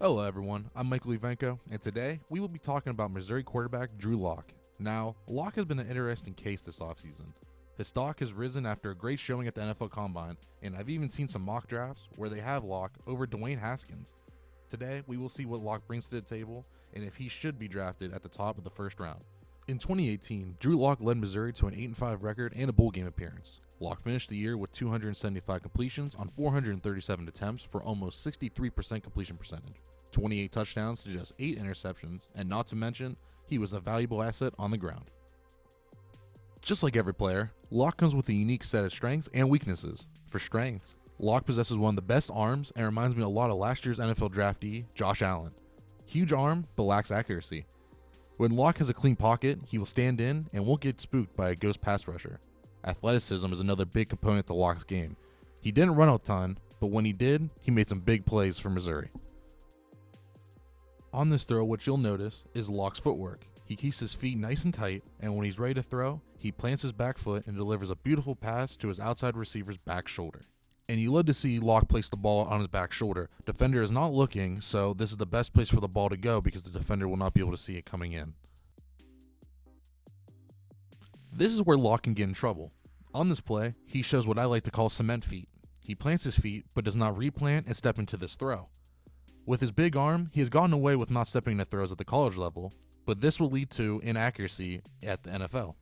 Hello everyone, I'm Michael Ivanko, and today we will be talking about Missouri quarterback Drew Lock. Now, Lock has been an interesting case this offseason. His stock has risen after a great showing at the NFL Combine, and I've even seen some mock drafts where they have Lock over Dwayne Haskins. Today, we will see what Lock brings to the table and if he should be drafted at the top of the first round. In 2018, Drew Lock led Missouri to an 8-5 record and a bowl game appearance. Lock finished the year with 275 completions on 437 attempts for almost 63% completion percentage, 28 touchdowns to just 8 interceptions, and not to mention, he was a valuable asset on the ground. Just like every player, Lock comes with a unique set of strengths and weaknesses. For strengths, Lock possesses one of the best arms and reminds me a lot of last year's NFL draftee, Josh Allen. Huge arm, but lacks accuracy. When Lock has a clean pocket, he will stand in and won't get spooked by a ghost pass rusher. Athleticism is another big component to Lock's game. He didn't run a ton, but when he did, he made some big plays for Missouri. On this throw, what you'll notice is Lock's footwork. He keeps his feet nice and tight, and when he's ready to throw, he plants his back foot and delivers a beautiful pass to his outside receiver's back shoulder. And you love to see Lock place the ball on his back shoulder. Defender is not looking, so this is the best place for the ball to go because the defender will not be able to see it coming in. This is where Lock can get in trouble. On this play, he shows what I like to call cement feet. He plants his feet, but does not replant and step into this throw. With his big arm, he has gotten away with not stepping into throws at the college level, but this will lead to inaccuracy at the NFL.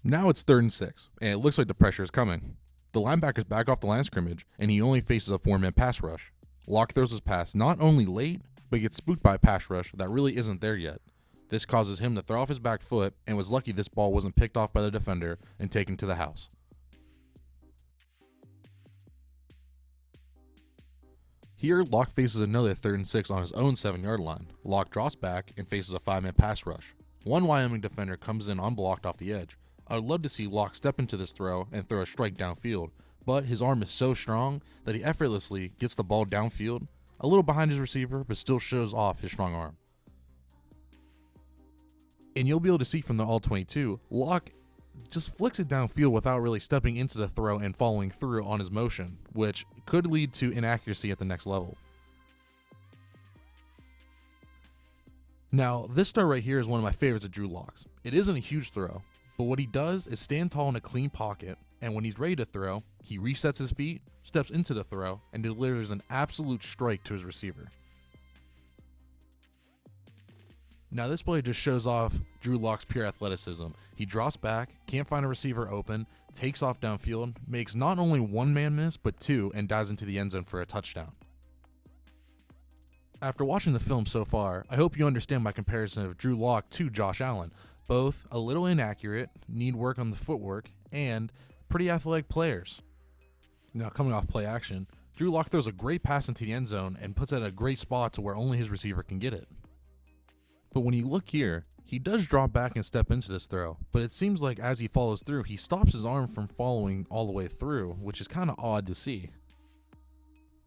Now it's 3rd and 6, and it looks like the pressure is coming. The linebacker's back off the line of scrimmage, and he only faces a 4-man pass rush. Lock throws his pass not only late, but gets spooked by a pass rush that really isn't there yet. This causes him to throw off his back foot, and was lucky this ball wasn't picked off by the defender and taken to the house. Here, Lock faces another 3rd and 6 on his own 7-yard line. Lock drops back and faces a 5-man pass rush. One Wyoming defender comes in unblocked off the edge. I would love to see Lock step into this throw and throw a strike downfield, but his arm is so strong that he effortlessly gets the ball downfield, a little behind his receiver, but still shows off his strong arm. And you'll be able to see from the All-22, Lock just flicks it downfield without really stepping into the throw and following through on his motion, which could lead to inaccuracy at the next level. Now, this throw right here is one of my favorites of Drew Lock's. It isn't a huge throw, but what he does is stand tall in a clean pocket, and when he's ready to throw, he resets his feet, steps into the throw, and delivers an absolute strike to his receiver. Now this play just shows off Drew Lock's pure athleticism. He drops back, can't find a receiver open, takes off downfield, makes not only one man miss, but two, and dives into the end zone for a touchdown. After watching the film so far, I hope you understand my comparison of Drew Lock to Josh Allen. Both a little inaccurate, need work on the footwork, and pretty athletic players. Now coming off play action, Drew Lock throws a great pass into the end zone and puts it at a great spot to where only his receiver can get it. But when you look here, he does drop back and step into this throw, but it seems like as he follows through, he stops his arm from following all the way through, which is kind of odd to see.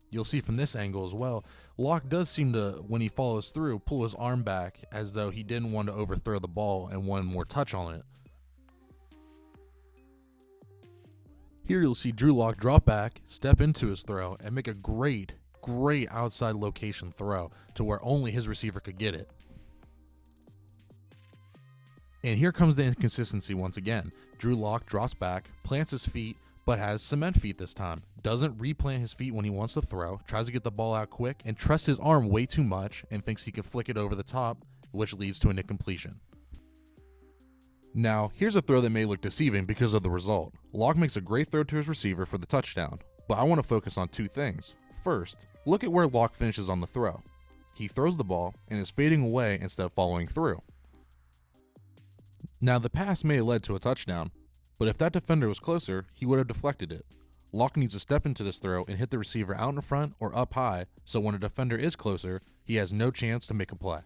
You'll see from this angle as well, Lock does seem to, when he follows through, pull his arm back as though he didn't want to overthrow the ball and wanted more touch on it. Here you'll see Drew Lock drop back, step into his throw, and make a great outside location throw to where only his receiver could get it. And here comes the inconsistency once again. Drew Lock drops back, plants his feet, but has cement feet this time. Doesn't replant his feet when he wants to throw, tries to get the ball out quick, and trusts his arm way too much and thinks he can flick it over the top, which leads to an incompletion. Now, here's a throw that may look deceiving because of the result. Lock makes a great throw to his receiver for the touchdown, but I want to focus on two things. First, look at where Lock finishes on the throw. He throws the ball and is fading away instead of following through. Now, the pass may have led to a touchdown, but if that defender was closer, he would have deflected it. Lock needs to step into this throw and hit the receiver out in front or up high, so when a defender is closer, he has no chance to make a play.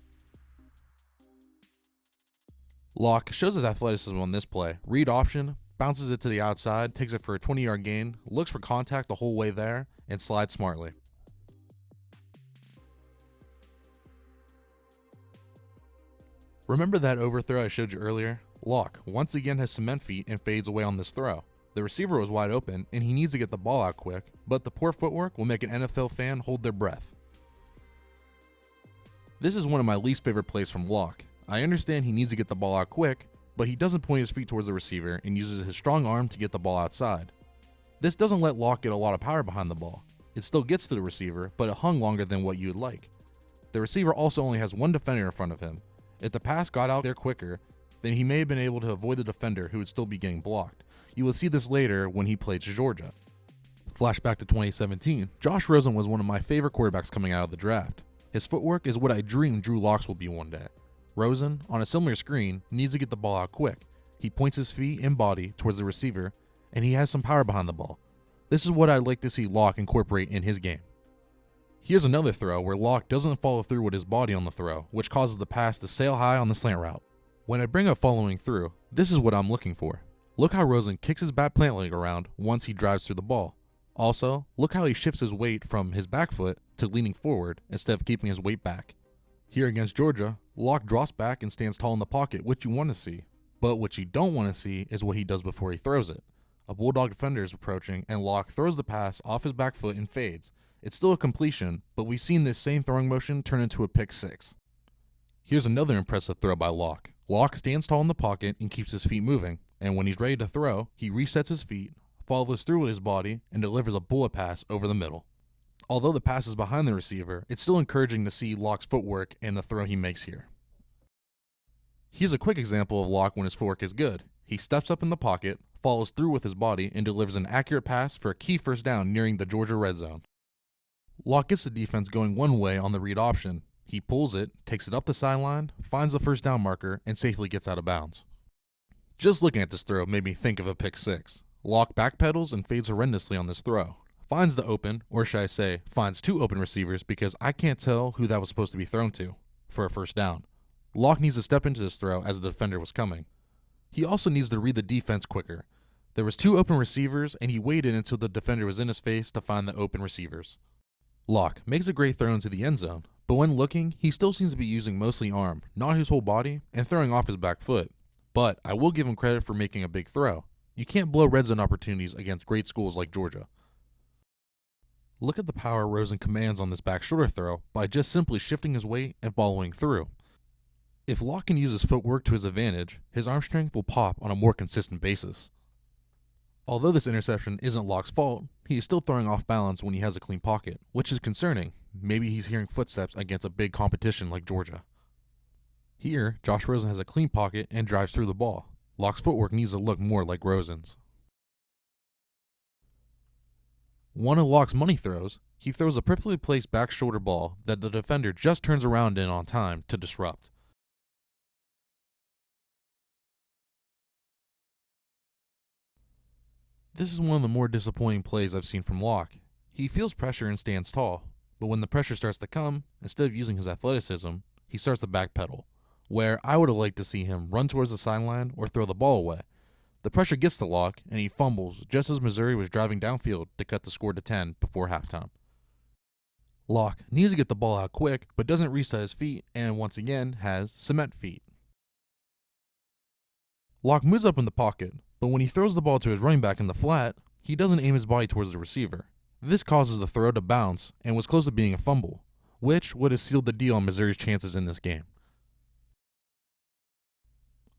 Lock shows his athleticism on this play. Read option, bounces it to the outside, takes it for a 20-yard gain, looks for contact the whole way there, and slides smartly. Remember that overthrow I showed you earlier? Lock once again has cement feet and fades away on this throw. The receiver was wide open and he needs to get the ball out quick, but the poor footwork will make an NFL fan hold their breath. This is one of my least favorite plays from Locke. I understand he needs to get the ball out quick, but he doesn't point his feet towards the receiver and uses his strong arm to get the ball outside. This doesn't let Locke get a lot of power behind the ball. It still gets to the receiver, but it hung longer than what you would like. The receiver also only has one defender in front of him. If the pass got out there quicker, then he may have been able to avoid the defender who would still be getting blocked. You will see this later when he plays Georgia. Flashback to 2017, Josh Rosen was one of my favorite quarterbacks coming out of the draft. His footwork is what I dream Drew Lock's will be one day. Rosen, on a similar screen, needs to get the ball out quick. He points his feet and body towards the receiver, and he has some power behind the ball. This is what I'd like to see Locke incorporate in his game. Here's another throw where Locke doesn't follow through with his body on the throw, which causes the pass to sail high on the slant route. When I bring up following through, this is what I'm looking for. Look how Rosen kicks his back plant leg around once he drives through the ball. Also, look how he shifts his weight from his back foot to leaning forward instead of keeping his weight back. Here against Georgia, Locke drops back and stands tall in the pocket, which you want to see. But what you don't want to see is what he does before he throws it. A Bulldog defender is approaching and Locke throws the pass off his back foot and fades. It's still a completion, but we've seen this same throwing motion turn into a pick six. Here's another impressive throw by Locke. Locke stands tall in the pocket and keeps his feet moving, and when he's ready to throw, he resets his feet, follows through with his body, and delivers a bullet pass over the middle. Although the pass is behind the receiver, it's still encouraging to see Locke's footwork and the throw he makes here. Here's a quick example of Locke when his footwork is good. He steps up in the pocket, follows through with his body, and delivers an accurate pass for a key first down nearing the Georgia red zone. Locke gets the defense going one way on the read option. He pulls it, takes it up the sideline, finds the first down marker, and safely gets out of bounds. Just looking at this throw made me think of a pick six. Locke backpedals and fades horrendously on this throw. Finds the open, or should I say, finds two open receivers because I can't tell who that was supposed to be thrown to, for a first down. Locke needs to step into this throw as the defender was coming. He also needs to read the defense quicker. There was two open receivers and he waited until the defender was in his face to find the open receivers. Locke makes a great throw into the end zone, but when looking, he still seems to be using mostly arm, not his whole body, and throwing off his back foot. But I will give him credit for making a big throw. You can't blow red zone opportunities against great schools like Georgia. Look at the power Rosen commands on this back shoulder throw by just simply shifting his weight and following through. If Locke can use his footwork to his advantage, his arm strength will pop on a more consistent basis. Although this interception isn't Locke's fault, he is still throwing off balance when he has a clean pocket, which is concerning. Maybe he's hearing footsteps against a big competition like Georgia. Here, Josh Rosen has a clean pocket and drives through the ball. Locke's footwork needs to look more like Rosen's. One of Locke's money throws, he throws a perfectly placed back shoulder ball that the defender just turns around in on time to disrupt. This is one of the more disappointing plays I've seen from Locke. He feels pressure and stands tall, but when the pressure starts to come, instead of using his athleticism, he starts to backpedal, where I would have liked to see him run towards the sideline or throw the ball away. The pressure gets to Locke, and he fumbles just as Missouri was driving downfield to cut the score to 10 before halftime. Locke needs to get the ball out quick, but doesn't reset his feet, and once again has cement feet. Locke moves up in the pocket, but when he throws the ball to his running back in the flat, he doesn't aim his body towards the receiver. This causes the throw to bounce and was close to being a fumble, which would have sealed the deal on Missouri's chances in this game.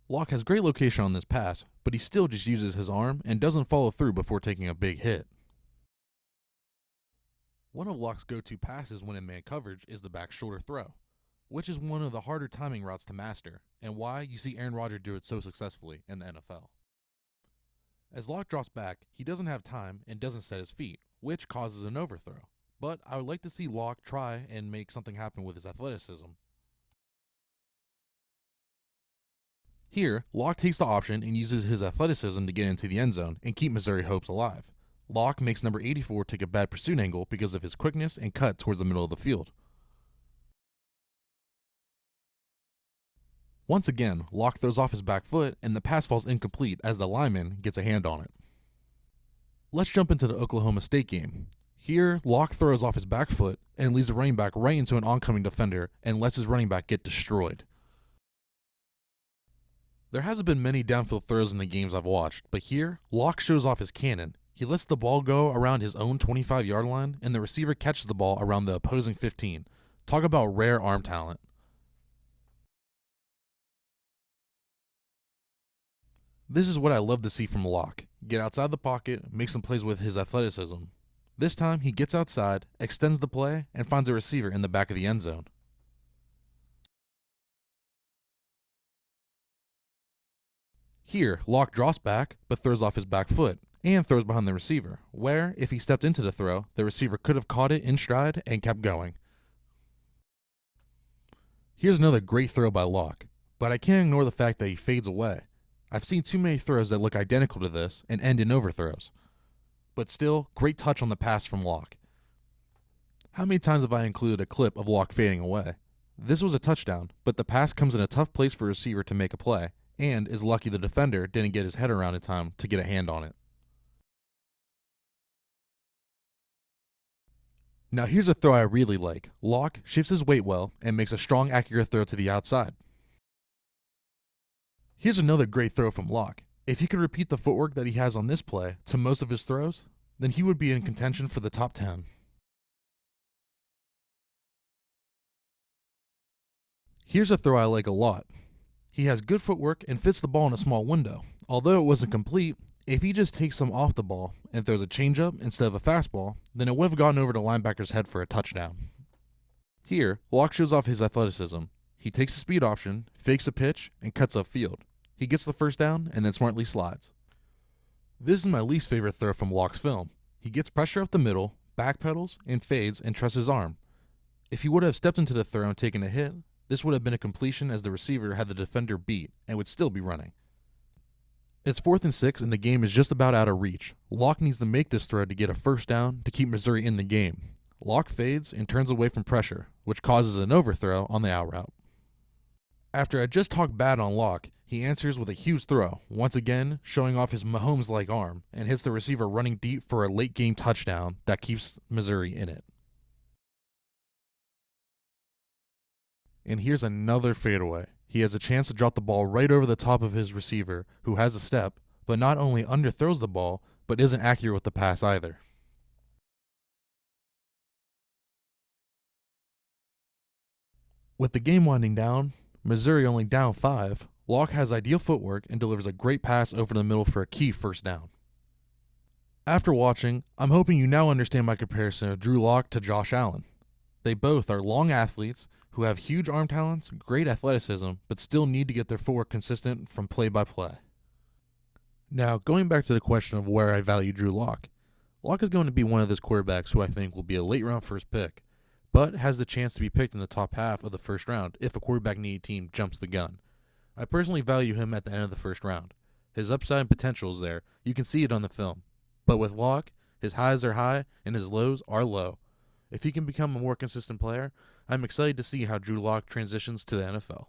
Locke has great location on this pass, but he still just uses his arm and doesn't follow through before taking a big hit. One of Locke's go-to passes when in man coverage is the back shoulder throw, which is one of the harder timing routes to master, and why you see Aaron Rodgers do it so successfully in the NFL. As Locke drops back, he doesn't have time and doesn't set his feet, which causes an overthrow. But I would like to see Locke try and make something happen with his athleticism. Here, Locke takes the option and uses his athleticism to get into the end zone and keep Missouri hopes alive. Locke makes number 84 take a bad pursuit angle because of his quickness and cut towards the middle of the field. Once again, Locke throws off his back foot and the pass falls incomplete as the lineman gets a hand on it. Let's jump into the Oklahoma State game. Here, Locke throws off his back foot and leads the running back right into an oncoming defender and lets his running back get destroyed. There hasn't been many downfield throws in the games I've watched, but here, Locke shows off his cannon. He lets the ball go around his own 25-yard line, and the receiver catches the ball around the opposing 15. Talk about rare arm talent. This is what I love to see from Locke. Get outside the pocket, make some plays with his athleticism. This time, he gets outside, extends the play, and finds a receiver in the back of the end zone. Here, Locke drops back, but throws off his back foot, and throws behind the receiver, where, if he stepped into the throw, the receiver could have caught it in stride and kept going. Here's another great throw by Locke, but I can't ignore the fact that he fades away. I've seen too many throws that look identical to this and end in overthrows. But still, great touch on the pass from Locke. How many times have I included a clip of Locke fading away? This was a touchdown, but the pass comes in a tough place for a receiver to make a play, and is lucky the defender didn't get his head around in time to get a hand on it. Now here's a throw I really like. Locke shifts his weight well and makes a strong, accurate throw to the outside. Here's another great throw from Locke. If he could repeat the footwork that he has on this play to most of his throws, then he would be in contention for the top 10. Here's a throw I like a lot. He has good footwork and fits the ball in a small window. Although it wasn't complete, if he just takes some off the ball and throws a changeup instead of a fastball, then it would have gotten over the linebacker's head for a touchdown. Here, Locke shows off his athleticism. He takes a speed option, fakes a pitch, and cuts upfield. He gets the first down and then smartly slides. This is my least favorite throw from Locke's film. He gets pressure up the middle, backpedals, and fades and trusts his arm. If he would have stepped into the throw and taken a hit, this would have been a completion as the receiver had the defender beat and would still be running. It's 4th and 6 and the game is just about out of reach. Locke needs to make this throw to get a first down to keep Missouri in the game. Locke fades and turns away from pressure, which causes an overthrow on the out route. After I just talked bad on Locke, he answers with a huge throw, once again showing off his Mahomes-like arm, and hits the receiver running deep for a late-game touchdown that keeps Missouri in it. And here's another fadeaway. He has a chance to drop the ball right over the top of his receiver, who has a step, but not only underthrows the ball, but isn't accurate with the pass either. With the game winding down, Missouri only down 5, Locke has ideal footwork and delivers a great pass over the middle for a key first down. After watching, I'm hoping you now understand my comparison of Drew Lock to Josh Allen. They both are long athletes who have huge arm talents, great athleticism, but still need to get their footwork consistent from play by play. Now, going back to the question of where I value Drew Lock, Lock is going to be one of those quarterbacks who I think will be a late round first pick, but has the chance to be picked in the top half of the first round if a quarterback needy team jumps the gun. I personally value him at the end of the first round. His upside and potential is there. You can see it on the film. But with Locke, his highs are high and his lows are low. If he can become a more consistent player, I'm excited to see how Drew Lock transitions to the NFL.